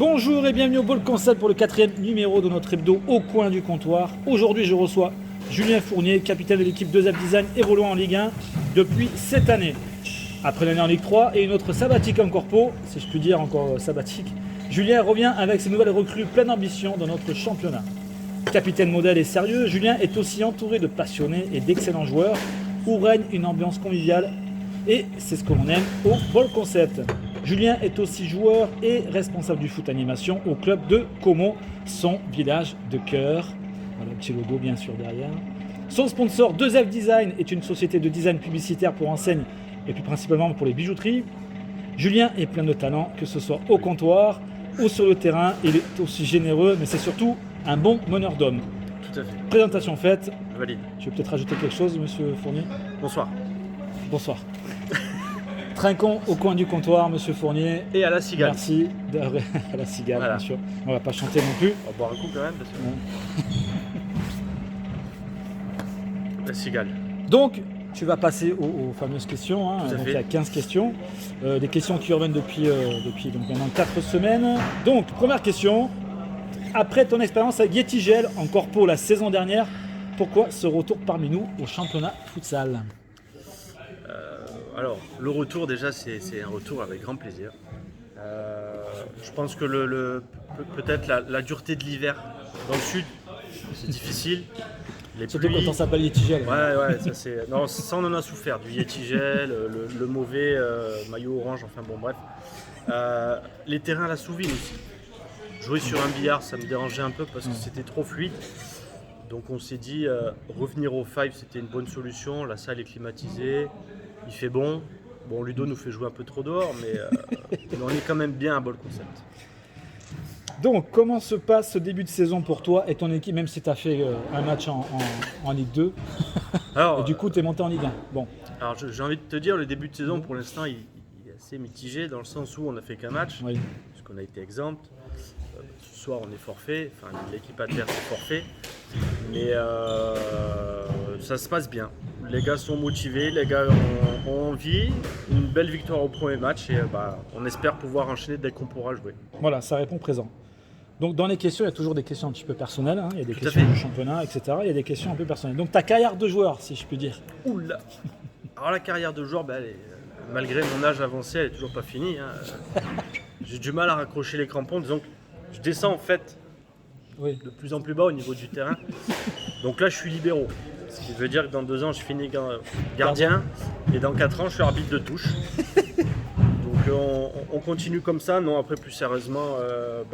Bonjour et bienvenue au Ball Concept pour le 4e numéro de notre hebdo au coin du comptoir. Aujourd'hui, je reçois Julien Fournier, capitaine de l'équipe 2F Design évoluant en Ligue 1 depuis cette année. Après l'année en Ligue 3 et une autre sabbatique en corpo, si je puis dire encore sabbatique, Julien revient avec ses nouvelles recrues pleine d'ambition dans notre championnat. Capitaine modèle et sérieux, Julien est aussi entouré de passionnés et d'excellents joueurs où règne une ambiance conviviale et c'est ce que l'on aime au Ball Concept. Julien est aussi joueur et responsable du foot animation au club de Caumont, son village de cœur. Voilà, petit logo bien sûr derrière. Son sponsor 2F Design est une société de design publicitaire pour enseignes et plus principalement pour les bijouteries. Julien est plein de talent, que ce soit au comptoir ou sur le terrain. Il est aussi généreux, mais c'est surtout un bon meneur d'hommes. Tout à fait. Présentation faite. Valide. Tu veux peut-être rajouter quelque chose, monsieur Fournier ? Bonsoir. Bonsoir. Trinquons au coin du comptoir, monsieur Fournier. Et à la cigale. Merci. À la cigale, Voilà. bien sûr. On va pas chanter non plus. On va boire un coup quand même parce que... La cigale. Donc, tu vas passer aux fameuses questions. Tout à Donc, fait. il y a 15 questions. Des questions qui reviennent depuis donc, maintenant 4 semaines. Donc, première question. Après ton expérience avec Yeti Gel en corpo la saison dernière, pourquoi ce retour parmi nous au championnat futsal ? Alors, le retour déjà, c'est un retour avec grand plaisir. Je pense que peut-être la dureté de l'hiver dans le sud, c'est difficile. Les Surtout pluies- quand on s'appelle Yeti Gel. Ouais, ça c'est. Non, ça on en a souffert, du Yeti Gel, le mauvais maillot orange, enfin bon, bref. Les terrains à la Souvine aussi. Jouer sur un billard, ça me dérangeait un peu parce que c'était trop fluide. Donc on s'est dit, revenir au 5, c'était une bonne solution. La salle est climatisée, il fait bon. Bon, Ludo nous fait jouer un peu trop dehors, mais on est quand même bien à Ball Concept. Donc, comment se passe ce début de saison pour toi et ton équipe, même si tu as fait un match en Ligue 2 Alors, et du coup tu es monté en Ligue 1. Bon, alors j'ai envie de te dire, le début de saison pour l'instant, il est assez mitigé dans le sens où on n'a fait qu'un match, oui. parce qu'on a été exempt. Ce soir, on est forfait, enfin l'équipe adverse est forfait, mais ça se passe bien. Les gars sont motivés, les gars ont envie. Une belle victoire au premier match et on espère pouvoir enchaîner dès qu'on pourra jouer. Voilà, ça répond présent. Donc dans les questions, il y a toujours des questions un petit peu personnelles, hein. Il y a des Tout à questions fait. du championnat, etc. Il y a des questions un peu personnelles. Donc ta carrière de joueur, si je puis dire. Oula. Alors la carrière de joueur, malgré mon âge avancé, elle est toujours pas finie, hein. J'ai du mal à raccrocher les crampons, disons que je descends en fait Oui. de plus en plus bas au niveau du terrain. Donc là, je suis libéraux. Ce qui veut dire que dans 2 ans, je finis gardien et dans 4 ans, je suis arbitre de touche. Donc on continue comme ça. Non, après, plus sérieusement,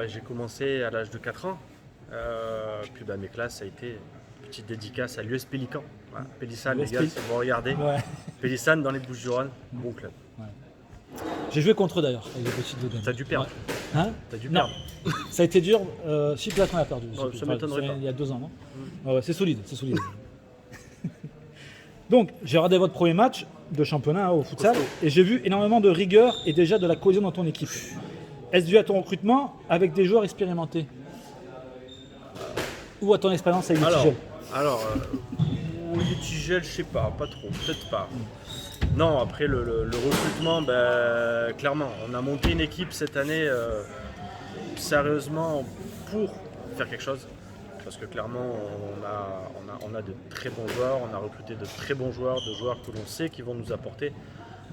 j'ai commencé à l'âge de 4 ans. Puis mes classes, ça a été une petite dédicace à l'US Pélican. Voilà, Pélissane, les l'US gars, si vous regardez. Ouais. Pélissane dans les Bouches-du-Rhône, bon club. J'ai joué contre eux d'ailleurs, avec les petites Doudens. T'as dû perdre. Ouais. Hein ? T'as dû Non. perdre. Ça a été dur. Si peut-être on a perdu. Oh, ça m'étonnerait pas. Il y a 2 ans, non ? Ouais, c'est solide, c'est solide. Donc, j'ai regardé votre premier match de championnat au futsal Costaud. et j'ai vu énormément de rigueur et déjà de la cohésion dans ton équipe. Est-ce dû à ton recrutement avec des joueurs expérimentés ou à ton expérience avec les Alors, Tigel ? les Tigel, je sais pas trop, peut-être pas. Non, après le recrutement, clairement, on a monté une équipe cette année sérieusement pour faire quelque chose. Parce que clairement, on a de très bons joueurs, on a recruté de très bons joueurs, de joueurs que l'on sait qui vont nous apporter.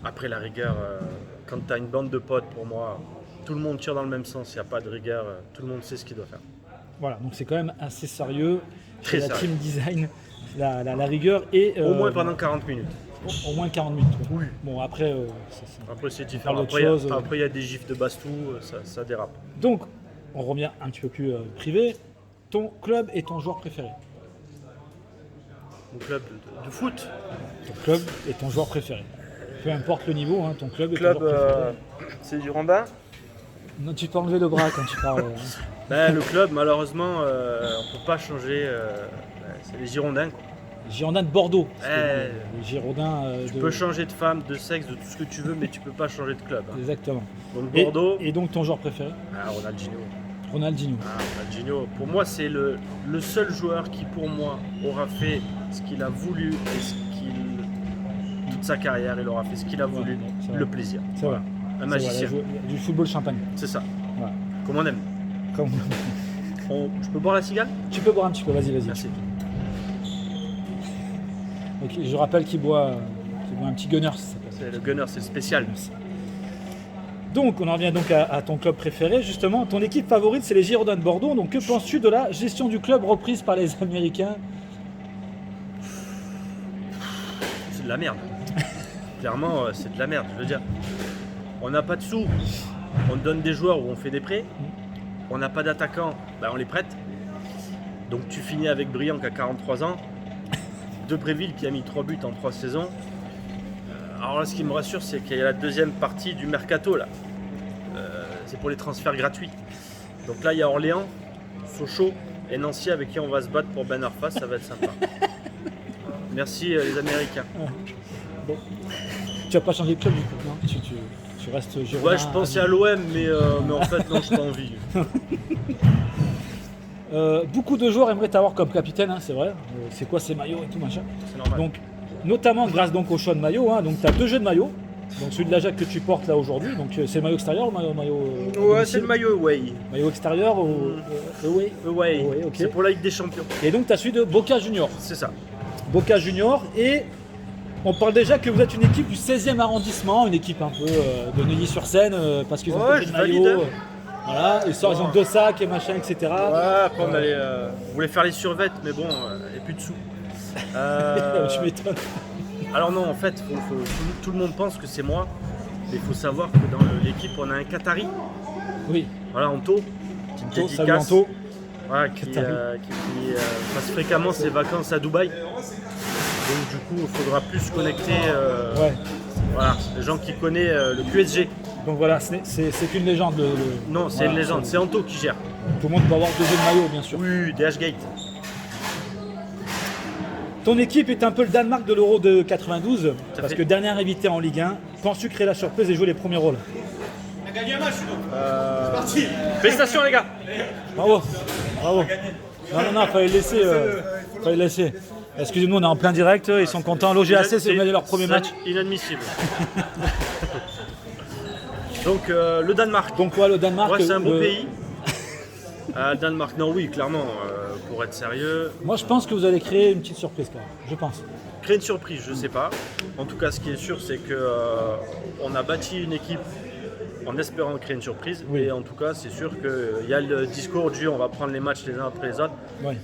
Après la rigueur, quand tu as une bande de potes, pour moi, tout le monde tire dans le même sens, il n'y a pas de rigueur, tout le monde sait ce qu'il doit faire. Voilà, donc c'est quand même assez sérieux. Très Chez la sérieux. team design, la rigueur et Au moins pendant 40 minutes. au moins 40 minutes. Ouais. Oui. Bon, après, Après c'est parle différent. d'autre Après, chose. il y a des gifs de bastou, ça dérape. donc, on revient un petit peu plus privé. Ton club et ton joueur préféré. Mon club de foot. Ton club et ton joueur préféré. Peu importe le niveau, hein, ton club et Club, ton joueur préféré. c'est du Rambin. Non, tu peux enlever le bras quand tu parles. Le club, malheureusement, on ne peut pas changer. C'est les Girondins, quoi. Les Girondins de Bordeaux. Parce que, Eh, les Girondins Tu peux changer de femme, de sexe, de tout ce que tu veux, mais tu peux pas changer de club. Hein. Exactement. Donc Et, Bordeaux, et donc ton joueur préféré, Ronaldinho. Ronaldinho. Ronaldinho, pour moi, c'est le seul joueur qui, pour moi, aura fait ce qu'il a voulu et toute sa carrière, il aura fait ce qu'il a voulu, c'est vrai. le plaisir. C'est vrai. Un C'est magicien. vrai, du football champagne. C'est ça. Voilà. Comme on aime. Comme- Je peux boire la cigale? Tu peux boire un petit peu, vas-y. Merci. Ok, je rappelle qu'il boit un petit gunner, ça s'appelle. C'est le gunner, c'est le spécial. Donc, on en revient donc à ton club préféré, justement. Ton équipe favorite, c'est les Girondins de Bordeaux. Donc, que penses-tu de la gestion du club reprise par les Américains? C'est de la merde. Clairement, c'est de la merde. Je veux dire, on n'a pas de sous, on donne des joueurs ou on fait des prêts. On n'a pas d'attaquants, on les prête. Donc tu finis avec Briand qui a 43 ans, Debréville qui a mis 3 buts en 3 saisons. Alors là, ce qui me rassure, c'est qu'il y a la deuxième partie du mercato là. C'est pour les transferts gratuits. Donc là, il y a Orléans, Sochaux et Nancy avec qui on va se battre pour Ben Arfa. Ça va être sympa. Merci les Américains. Bon. Tu vas pas changer de club du coup, non? Tu restes Girondin. Ouais, je pensais à l'OM, mais en fait, non, je n'ai pas envie. Beaucoup de joueurs aimeraient t'avoir comme capitaine, hein, c'est vrai. C'est quoi ces maillots et tout machin. C'est normal. Donc, notamment grâce donc au choix de maillot. Hein, donc, tu as 2 jeux de maillots. Donc, celui de l'Ajax que tu portes là aujourd'hui. Donc, c'est le maillot extérieur ou maillot Ouais, c'est le maillot away. Maillot extérieur ou away. Away. Ok. C'est pour la Ligue des Champions. Et donc, tu as celui de Boca Junior. C'est ça. Boca Junior. Et on parle déjà que vous êtes une équipe du 16e arrondissement, une équipe un peu de Neuilly-sur-Seine, parce qu'ils ont Ouais, fait je le maillot. valide. Voilà, ils ont 2 sacs et machin, etc. Ouais, après on voulait faire les survêtes, mais bon, il n'y a plus de sous. Tu m'étonnes. Alors non, en fait, tout le monde pense que c'est moi, mais il faut savoir que dans l'équipe, on a un Qatari. Oui, Voilà, Anto. Petite Anto, dédicace. salut Anto. Voilà, qui passe fréquemment ses vacances à Dubaï. Donc du coup, il faudra plus se connecter. Ouais. Voilà, les gens qui connaissent le QSG. Donc voilà, c'est qu'une légende. Non, c'est une légende, c'est Anto qui gère. Tout le monde peut avoir 2 jeux de maillot, bien sûr. Oui, DH Gate. Ton équipe est un peu le Danemark de l'Euro de 92, parce fait. que dernière invitée en Ligue 1. Penses-tu créer la surprise et jouer les premiers rôles? Félicitations les gars. Bravo. Non, fallait le laisser. Excusez-nous, on est en plein direct, ils sont contents. L'OGAC, c'est leur premier match. Inadmissible. Donc le Danemark. Donc quoi, le Danemark? Ouais, c'est un beau pays. Le Danemark, non, oui, clairement, pour être sérieux. Moi, je pense que vous allez créer une petite surprise, quand même. Je pense. Créer une surprise, je sais pas. En tout cas, ce qui est sûr, c'est que on a bâti une équipe en espérant créer une surprise. Oui. Et en tout cas, c'est sûr qu'il y a le discours du on va prendre les matchs les uns après les autres. Oui.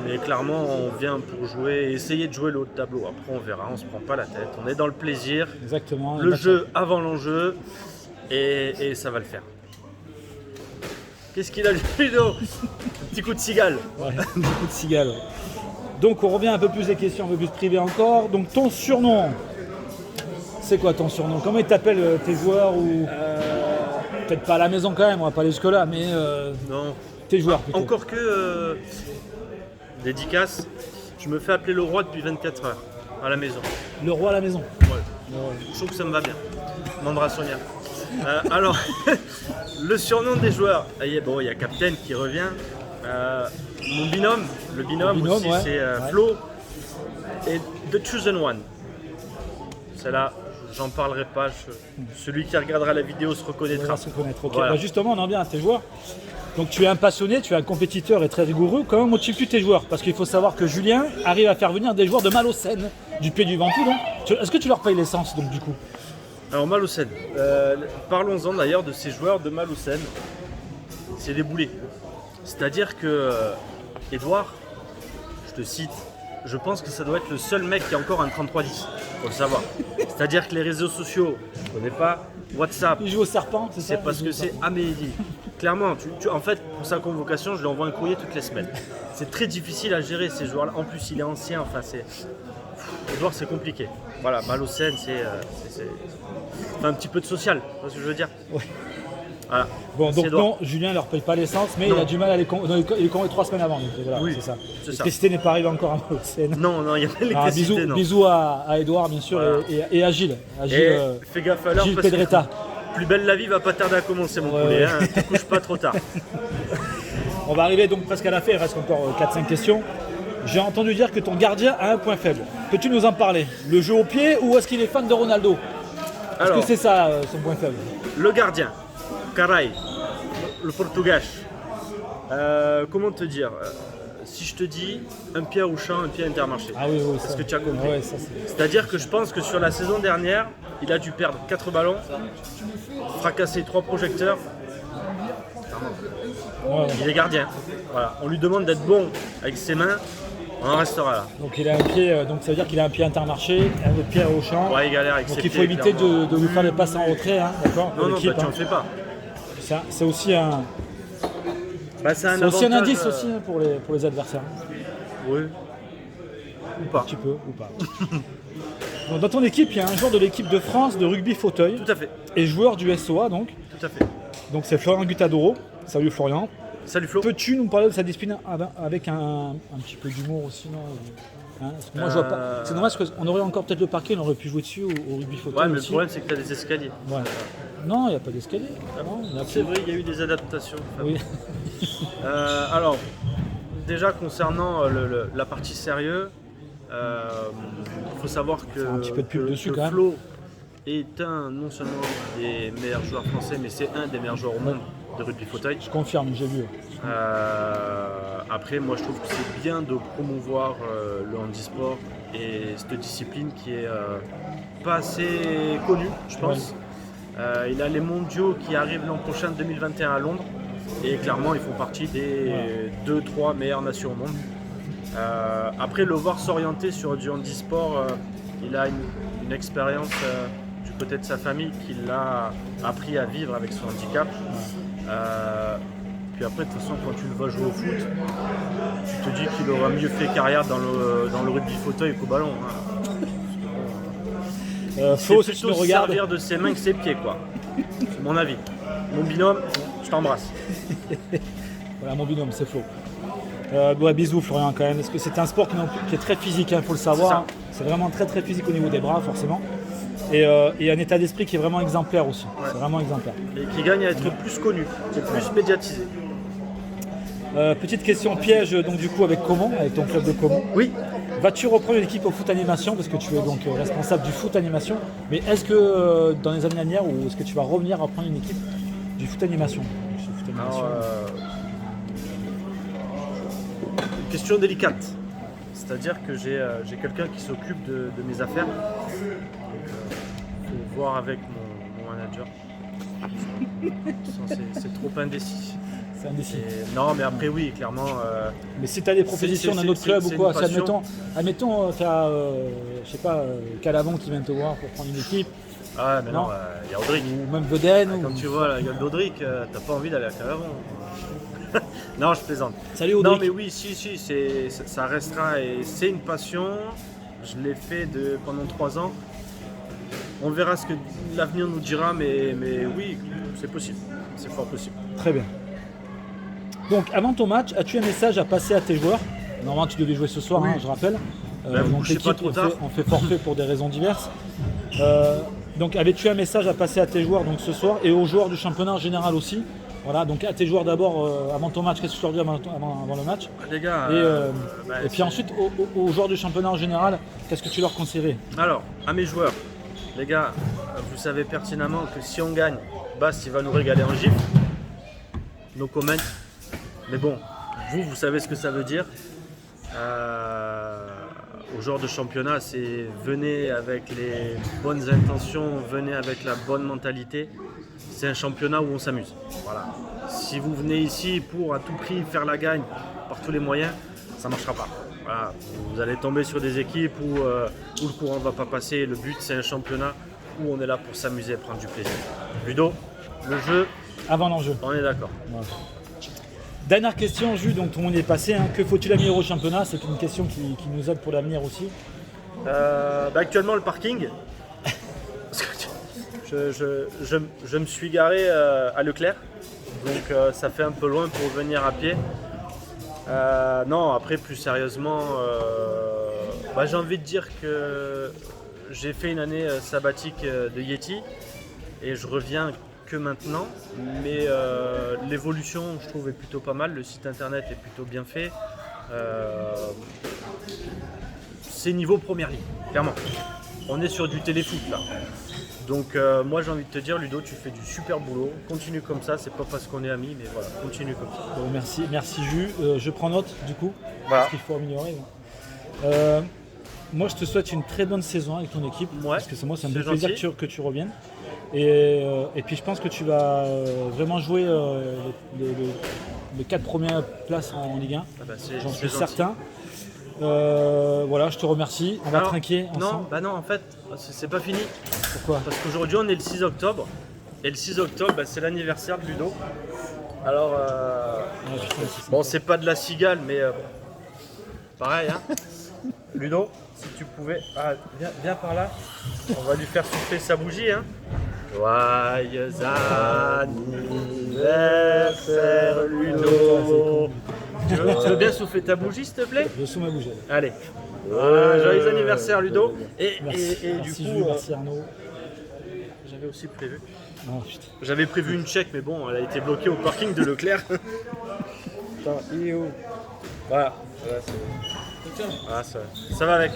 Mais clairement, on vient pour jouer, essayer de jouer le haut de tableau. Après, on verra, on se prend pas la tête. On est dans le plaisir, Exactement. le jeu avant l'enjeu, et ça va le faire. Qu'est-ce qu'il a, Ludo? Un petit coup de cigale. Ouais, beaucoup de cigales. Donc on revient un peu plus des questions, un peu plus privées encore. Donc ton surnom, c'est quoi ton surnom? Comment ils t'appellent tes joueurs ou peut-être pas à la maison quand même, on va pas aller jusque là, mais Non. tes joueurs plutôt. Encore que dédicace, je me fais appeler le roi depuis 24 heures à la maison. Le roi à la maison. Ouais. Je trouve que ça me va bien. Mandra Sonia. Alors, le surnom des joueurs. Il y a Captain qui revient. Mon binôme, le binôme aussi, ouais. c'est Flo. Et The Chosen One. Celle-là, j'en parlerai pas. Celui qui regardera la vidéo se On reconnaîtra. va se connaître. Ok. Voilà. Bah, justement, on en vient à tes joueurs. Donc tu es un passionné, tu es un compétiteur et très rigoureux. Comment motives-tu tes joueurs? Parce qu'il faut savoir que Julien arrive à faire venir des joueurs de Malaucène, du Pied du Ventoux. Est-ce que tu leur payes l'essence donc du coup? Alors Malaucène, parlons-en d'ailleurs de ces joueurs de Malaucène. C'est des boulets. C'est-à-dire que Edouard, je te cite, je pense que ça doit être le seul mec qui a encore un 3310, faut le savoir. C'est-à-dire que les réseaux sociaux, je ne connais pas, WhatsApp, Il joue au serpent, c'est ça? c'est parce que c'est Amélie. Clairement, en fait, pour sa convocation, je lui envoie un courrier toutes les semaines. C'est très difficile à gérer ces joueurs-là. En plus, il est ancien, enfin c'est... Edouard, c'est compliqué. Voilà, Malaucène, c'est un petit peu de social, tu vois ce que je veux dire? Ouais. Voilà. Bon, donc Edouard. non, Julien ne leur paye pas l'essence, mais Non. il a du mal à les convaincre 3 semaines avant. Donc voilà, Oui, c'est ça. c'est ça. L'électricité n'est pas arrivée encore à Malaucène. Non, il y a pas l'électricité, non. Bisous à Edouard, bien sûr, Voilà. et à Gilles. Et fais gaffe à l'heure Gilles parce que Pedretta. plus belle la vie va pas tarder à commencer, mon Ouais, poulet. ouais. Hein. Te couche pas trop tard. On va arriver donc presque à la fin, il reste encore 4-5 questions. J'ai entendu dire que ton gardien a un point faible. Peux-tu nous en parler? Le jeu au pied ou est-ce qu'il est fan de Ronaldo? Est-ce Alors, que c'est ça son point faible? le gardien, Caray, le Portugais. Comment te dire si je te dis un pied à Auchan, un pied à Intermarché, Ah oui, est-ce que tu as compris? Ouais, ça, c'est... C'est-à-dire que je pense que sur la saison dernière, il a dû perdre 4 ballons, fracasser 3 projecteurs. Ouais. Il est gardien. Voilà. On lui demande d'être bon avec ses mains, on en restera là. Donc il a un pied, donc ça veut dire qu'il a un pied Intermarché, un autre pied au champ. Ouais, il galère avec Donc ses il faut pieds, éviter clairement. de lui faire des passes en retrait, hein, d'accord? pour Non, l'équipe, tu hein. en fais pas. C'est aussi un, C'est aussi un avantage, indice aussi, hein, pour les adversaires. Oui. Ou pas. Un petit peu ou pas. Donc, dans ton équipe, il y a un joueur de l'équipe de France de rugby fauteuil Tout à fait. et joueur du SOA donc. Tout à fait. Donc c'est Florian Gutadoro. Salut Florian. Salut Flo. Peux-tu nous parler de sa discipline avec un petit peu d'humour aussi, non? Hein, parce que moi je vois pas. C'est dommage qu'on aurait encore peut-être le parquet, on aurait pu jouer dessus au rugby fauteuil. Ouais, mais le aussi. problème c'est que tu as des escaliers. Ouais. Non, il n'y a pas d'escalier. Non, il y en a C'est plus. vrai, il y a eu des adaptations. Oui. Alors, déjà concernant la partie sérieux, il faut savoir que, Faire un petit peu de pub que- dessus, que quand même. Flo est non seulement des meilleurs joueurs français, mais c'est un des meilleurs joueurs au monde de rugby fauteuil. Je confirme, j'ai vu. Après, moi je trouve que c'est bien de promouvoir le handisport et cette discipline qui est pas assez connue, je pense. Il a les mondiaux qui arrivent l'an prochain 2021 à Londres et clairement ils font partie des 2-3 meilleures nations au monde. Après, le voir s'orienter sur du handisport, il a une expérience du côté de sa famille qui l'a appris à vivre avec son handicap. Puis après, de toute façon, quand tu le vois jouer au foot, tu te dis qu'il aura mieux fait carrière dans le rugby fauteuil qu'au ballon. Hein. Flo, C'est si tu nous plutôt se regardes. servir de ses mains que ses pieds, quoi. C'est mon avis. Mon binôme, je t'embrasse. Voilà, mon binôme, c'est Flo. Ouais, bisous Florian quand même, parce que c'est un sport qui est très physique, il faut le savoir. C'est vraiment très très physique au niveau des bras forcément. Et un état d'esprit qui est vraiment exemplaire aussi. C'est vraiment exemplaire. Et qui gagne à être plus connu, c'est plus médiatisé. Petite question piège donc du coup avec Caumont, avec ton club de Caumont. Oui. Vas-tu reprendre une équipe au foot animation parce que tu es donc responsable du foot animation, mais est-ce que dans les années à venir ou est-ce que tu vas revenir à prendre une équipe du foot animation? Alors, question délicate. C'est-à-dire que j'ai quelqu'un qui s'occupe de mes affaires. Il faut voir avec mon manager. C'est trop indécis. C'est indécis. Non, mais après oui, clairement. Mais si tu as des propositions d'un autre club ou c'est quoi, une passion. admettons tu as, je sais pas, Calavon qui vient te voir pour prendre une équipe, Ah mais non, Non. il y a Audric. ou même Veden. Quand tu vois la gueule d'Audric, t'as pas envie d'aller à Calavon. Non, je plaisante. Salut Audric. Non mais oui, si, ça restera et c'est une passion. Je l'ai fait pendant 3 ans. On verra ce que l'avenir nous dira, mais oui, c'est possible. C'est fort possible. Très bien. Donc avant ton match, as-tu un message à passer à tes joueurs? Normalement tu devais jouer ce soir, Oui. hein, je rappelle. Vous Donc couchez pas l'équipe trop tard. on fait forfait pour des raisons diverses. Donc avais-tu un message à passer à tes joueurs donc, ce soir et aux joueurs du championnat en général aussi? Voilà, donc à tes joueurs d'abord avant ton match, qu'est-ce que tu leur dis avant le match? Les gars, Et puis ensuite aux joueurs du championnat en général, qu'est-ce que tu leur conseillerais? Alors, à mes joueurs, les gars, vous savez pertinemment que si on gagne, Bast il va nous régaler en gifle. No comment. Mais bon, vous savez ce que ça veut dire. Aux joueurs de championnat, c'est venez avec les bonnes intentions, venez avec la bonne mentalité. C'est un championnat où on s'amuse. Voilà. Si vous venez ici pour à tout prix faire la gagne par tous les moyens, ça ne marchera pas. Voilà. Vous allez tomber sur des équipes où le courant ne va pas passer. Le but, c'est un championnat où on est là pour s'amuser et prendre du plaisir. Ludo, le jeu, Avant l'enjeu. on est d'accord. Voilà. Dernière question, Jules, donc tout le monde est passé. Hein. Que faut-il améliorer au championnat? C'est une question qui nous aide pour l'avenir aussi. Actuellement, le parking. Parce que je me suis garé à Leclerc. Donc ça fait un peu loin pour venir à pied. Non, après plus sérieusement, j'ai envie de dire que j'ai fait une année sabbatique de Yeti et je reviens que maintenant, mais l'évolution je trouve est plutôt pas mal, le site internet est plutôt bien fait. C'est niveau première ligue, clairement. On est sur du téléfoot là. Donc moi j'ai envie de te dire Ludo, tu fais du super boulot, continue comme ça, c'est pas parce qu'on est amis, mais voilà, continue comme ça. Bon, merci Jus. Je prends note du coup, Voilà. parce qu'il faut améliorer. Moi je te souhaite une très bonne saison avec ton équipe, Ouais, parce que ça me c'est fait plaisir gentil. que tu reviennes. Et puis je pense que tu vas vraiment jouer les 4 premières places en Ligue 1, Ah bah, j'en c'est suis gentil. certain. Voilà, je te remercie, on va Alors, trinquer ensemble. non, en fait, c'est pas fini. Pourquoi? Parce qu'aujourd'hui on est le 6 octobre, et le 6 octobre bah, c'est l'anniversaire de Ludo. Alors, Ouais, putain, c'est bon sympa. c'est pas de la cigale, mais pareil hein. Ludo, si tu pouvais, viens par là, on va lui faire souffler sa bougie hein. Joyeux anniversaire Ludo. Tu veux bien souffler ta bougie s'il te plaît? Je sous ma bougie. Allez. Voilà, joyeux anniversaire Ludo. Et du Merci coup, Jus, merci Arnaud. j'avais aussi prévu. Oh, putain. J'avais prévu une chèque, mais bon, elle a été bloquée au parking de Leclerc. Attends, il est où? Voilà. Voilà, ça va avec.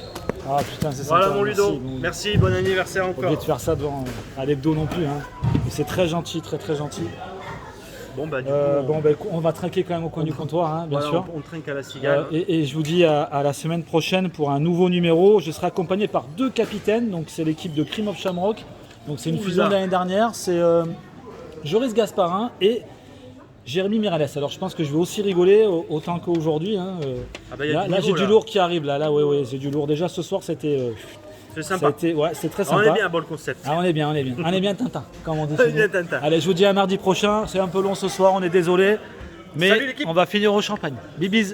Ah putain, c'est Voilà sympa, mon Ludo. Bon, Merci, bon anniversaire pas encore. oublier de faire ça devant à l'hebdo non plus. Hein. Et c'est très gentil, très gentil. Bon, bah, du coup, On va trinquer quand même au coin du comptoir, hein, bien voilà, sûr. on trinque à la cigale. Et je vous dis à la semaine prochaine pour un nouveau numéro. Je serai accompagné par 2 capitaines. Donc c'est l'équipe de Cream of Shamrock. Donc c'est une Oula. fusion de l'année dernière. C'est Joris Gasparin et Jérémy Miralles. Alors je pense que je vais aussi rigoler autant qu'aujourd'hui. Hein. Ah bah, y a Là du j'ai niveau, du lourd qui arrive. Là ouais, j'ai du lourd. Déjà ce soir c'était. C'est Ça a sympa. été, ouais, c'est très Ah, on sympa. est bien, bon le concept. Ah, on est bien. On est bien Tintin, comme on dit. On est chez bien nous. Tintin. Allez, je vous dis à mardi prochain. C'est un peu long ce soir, on est désolé. Mais Salut, l'équipe. on va finir au champagne. Bibis.